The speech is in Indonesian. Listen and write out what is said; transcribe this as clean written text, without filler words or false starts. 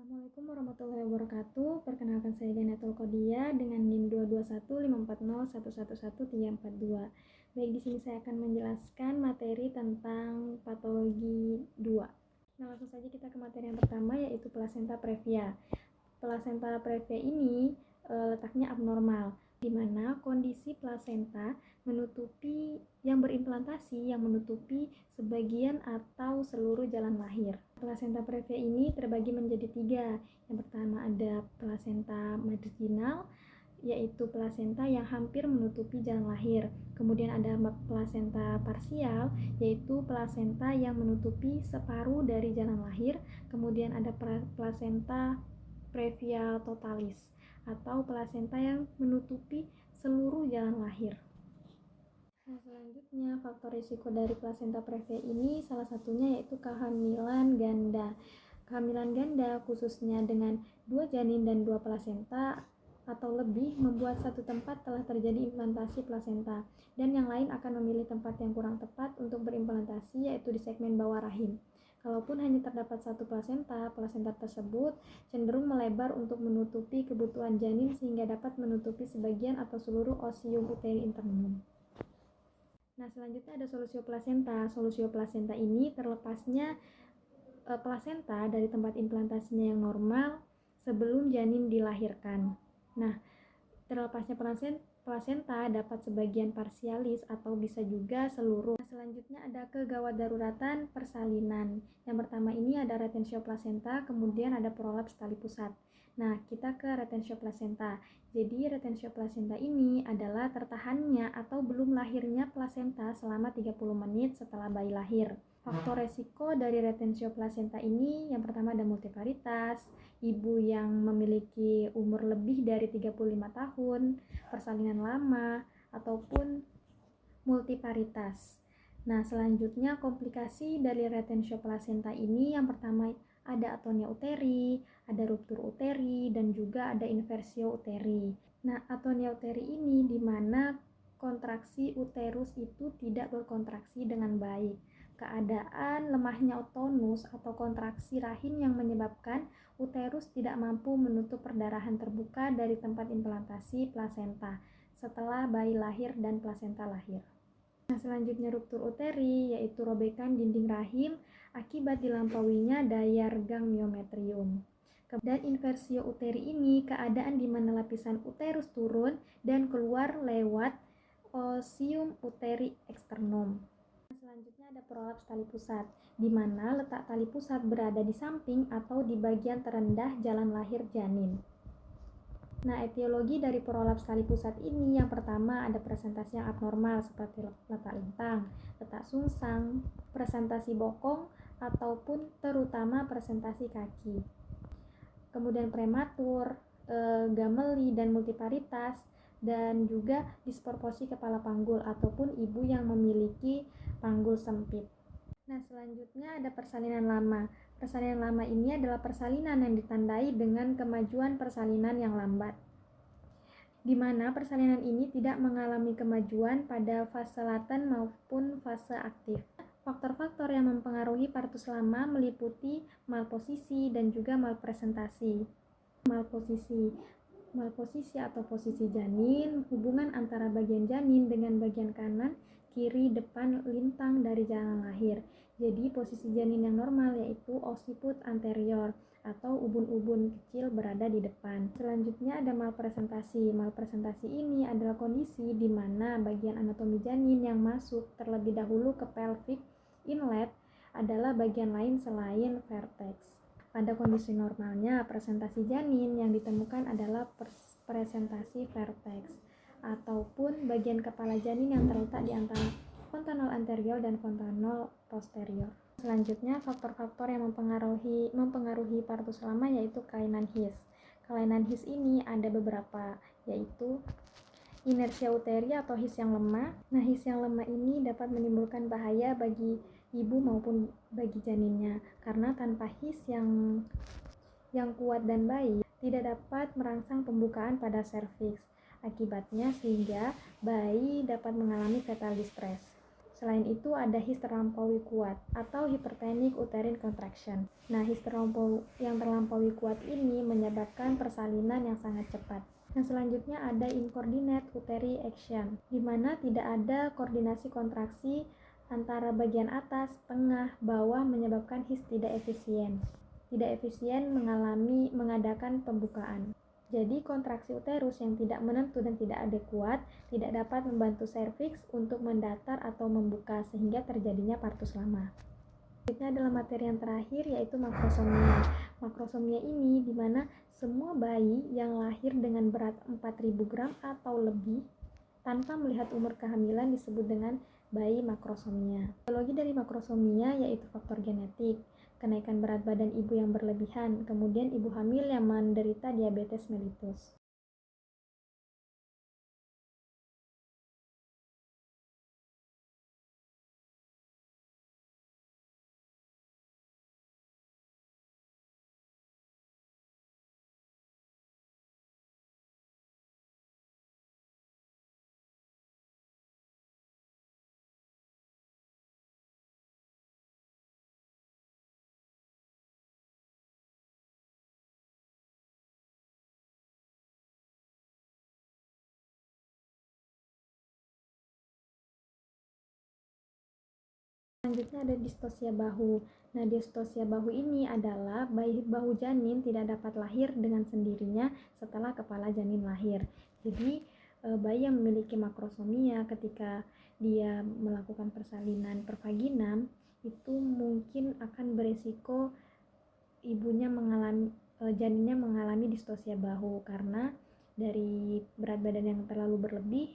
Assalamualaikum warahmatullahi wabarakatuh. Perkenalkan saya Ganatul Kodia dengan NIM 2215401111342. Baik, di sini saya akan menjelaskan materi tentang patologi 2. Nah, langsung saja kita ke materi yang pertama, yaitu plasenta previa. Plasenta previa ini letaknya abnormal, di mana kondisi plasenta yang menutupi sebagian atau seluruh jalan lahir. Plasenta previa ini terbagi menjadi 3. Yang pertama ada plasenta marginal, yaitu plasenta yang hampir menutupi jalan lahir. Kemudian ada plasenta parsial, yaitu plasenta yang menutupi separuh dari jalan lahir. Kemudian ada plasenta previa totalis, atau plasenta yang menutupi seluruh jalan lahir. Nah, selanjutnya faktor risiko dari plasenta previa ini salah satunya yaitu kehamilan ganda. Kehamilan ganda khususnya dengan 2 janin dan 2 plasenta atau lebih membuat satu tempat telah terjadi implantasi plasenta dan yang lain akan memilih tempat yang kurang tepat untuk berimplantasi, yaitu di segmen bawah rahim. Kalaupun hanya terdapat satu plasenta tersebut cenderung melebar untuk menutupi kebutuhan janin sehingga dapat menutupi sebagian atau seluruh osium uteri internum. Nah, selanjutnya ada solusio plasenta. Solusio plasenta ini terlepasnya plasenta dari tempat implantasinya yang normal sebelum janin dilahirkan. Nah, terlepasnya plasenta dapat sebagian parsialis atau bisa juga seluruh. Nah, selanjutnya ada kegawat daruratan persalinan. Yang pertama ini ada retensio plasenta, kemudian ada prolaps tali pusat. Nah, kita ke retensio plasenta. Jadi, retensio plasenta ini adalah tertahannya atau belum lahirnya plasenta selama 30 menit setelah bayi lahir. Faktor resiko dari retensio plasenta ini yang pertama ada multiparitas, ibu yang memiliki umur lebih dari 35 tahun, persalinan lama, ataupun multiparitas. Nah, selanjutnya komplikasi dari retensio plasenta ini yang pertama ada atonia uteri, ada ruptur uteri, dan juga ada inversio uteri. Nah, atonia uteri ini di mana kontraksi uterus itu tidak berkontraksi dengan baik. Keadaan lemahnya tonus atau kontraksi rahim yang menyebabkan uterus tidak mampu menutup perdarahan terbuka dari tempat implantasi plasenta setelah bayi lahir dan plasenta lahir. Nah, selanjutnya ruptur uteri, yaitu robekan dinding rahim akibat dilampauinya daya regang miometrium. Dan inversio uteri ini keadaan di mana lapisan uterus turun dan keluar lewat osium uteri eksternum. Selanjutnya ada prolaps tali pusat, di mana letak tali pusat berada di samping atau di bagian terendah jalan lahir janin. Nah, etiologi dari prolaps tali pusat ini yang pertama ada presentasi yang abnormal seperti letak lintang, letak sungsang, presentasi bokong, ataupun terutama presentasi kaki. Kemudian prematur, gameli dan multiparitas, dan juga disproporsi kepala panggul ataupun ibu yang memiliki panggul sempit. Nah, selanjutnya ada persalinan lama. Persalinan lama ini adalah persalinan yang ditandai dengan kemajuan persalinan yang lambat, di mana persalinan ini tidak mengalami kemajuan pada fase laten maupun fase aktif. Faktor-faktor yang mempengaruhi partus lama meliputi malposisi dan juga malpresentasi. Malposisi atau posisi janin, hubungan antara bagian janin dengan bagian kanan, kiri, depan, lintang dari jalan lahir. Jadi posisi janin yang normal yaitu occiput anterior atau ubun-ubun kecil berada di depan. Selanjutnya ada malpresentasi. Malpresentasi ini adalah kondisi di mana bagian anatomi janin yang masuk terlebih dahulu ke pelvic inlet adalah bagian lain selain vertex. Pada kondisi normalnya, presentasi janin yang ditemukan adalah presentasi vertex ataupun bagian kepala janin yang terletak di antara fontanel anterior dan fontanel posterior. Selanjutnya, faktor-faktor yang mempengaruhi partus lama yaitu kelainan His. Kelainan His ini ada beberapa, yaitu inersia uteri atau His yang lemah. Nah, His yang lemah ini dapat menimbulkan bahaya bagi ibu maupun bagi janinnya, karena tanpa His yang kuat dan baik tidak dapat merangsang pembukaan pada serviks. Akibatnya sehingga bayi dapat mengalami fetal distress. Selain itu ada his terlampaui kuat atau hypertonic uterine contraction. Nah, his yang terlampaui kuat ini menyebabkan persalinan yang sangat cepat. Nah, selanjutnya ada incoordinate uterine action, di mana tidak ada koordinasi kontraksi antara bagian atas, tengah, bawah menyebabkan his tidak efisien mengadakan pembukaan. Jadi kontraksi uterus yang tidak menentu dan tidak adekuat tidak dapat membantu serviks untuk mendatar atau membuka sehingga terjadinya partus lama. Selanjutnya adalah materi yang terakhir yaitu makrosomia. Makrosomia ini dimana semua bayi yang lahir dengan berat 4000 gram atau lebih tanpa melihat umur kehamilan disebut dengan bayi makrosomia. Biologi dari makrosomia yaitu faktor genetik, kenaikan berat badan ibu yang berlebihan, kemudian ibu hamil yang menderita diabetes mellitus. Selanjutnya ada distosia bahu. Nah, distosia bahu ini adalah bahu janin tidak dapat lahir dengan sendirinya setelah kepala janin lahir. Jadi, bayi yang memiliki makrosomia ketika dia melakukan persalinan pervaginam itu mungkin akan beresiko janinnya mengalami distosia bahu karena dari berat badan yang terlalu berlebih